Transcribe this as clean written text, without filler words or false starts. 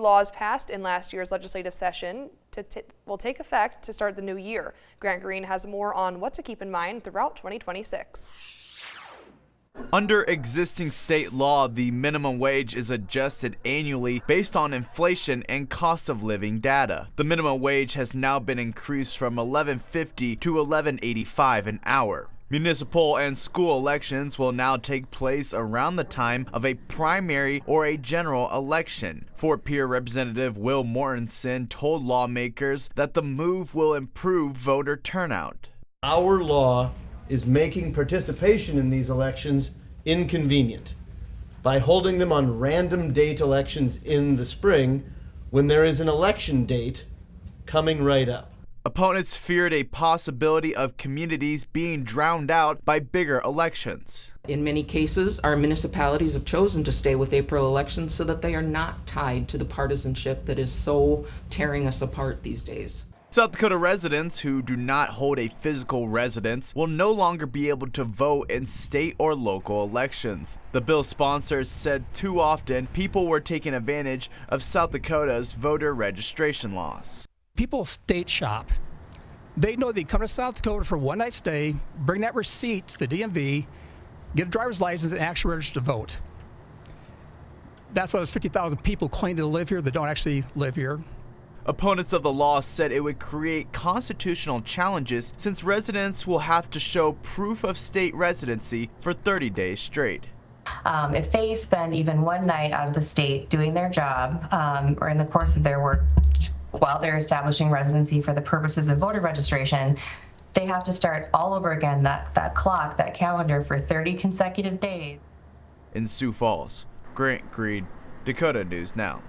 laws passed in last year's legislative session will take effect to start the new year. Grant Green has more on what to keep in mind throughout 2026. Under existing state law, the minimum wage is adjusted annually based on inflation and cost of living data. The minimum wage has now been increased from $11.50 to $11.85 an hour. Municipal and school elections will now take place around the time of a primary or a general election. Fort Pierre Representative Will Mortensen told lawmakers that the move will improve voter turnout. Our law is making participation in these elections inconvenient by holding them on random date elections in the spring when there is an election date coming right up. Opponents feared a possibility of communities being drowned out by bigger elections. In many cases, our municipalities have chosen to stay with April elections so that they are not tied to the partisanship that is so tearing us apart these days. South Dakota residents who do not hold a physical residence will no longer be able to vote in state or local elections. The bill's sponsors said too often people were taking advantage of South Dakota's voter registration laws. People state shop. They know they come to South Dakota for a one-night stay, bring that receipt to the DMV, get a driver's license, and actually register to vote. That's why there's 50,000 people claiming to live here that don't actually live here. Opponents of the law said it would create constitutional challenges since residents will have to show proof of state residency for 30 days straight. If they spend even one night out of the state doing their job or in the course of their work while they're establishing residency for the purposes of voter registration, they have to start all over again, that clock, that calendar for 30 consecutive days. In Sioux Falls, Grant Green, Dakota News Now.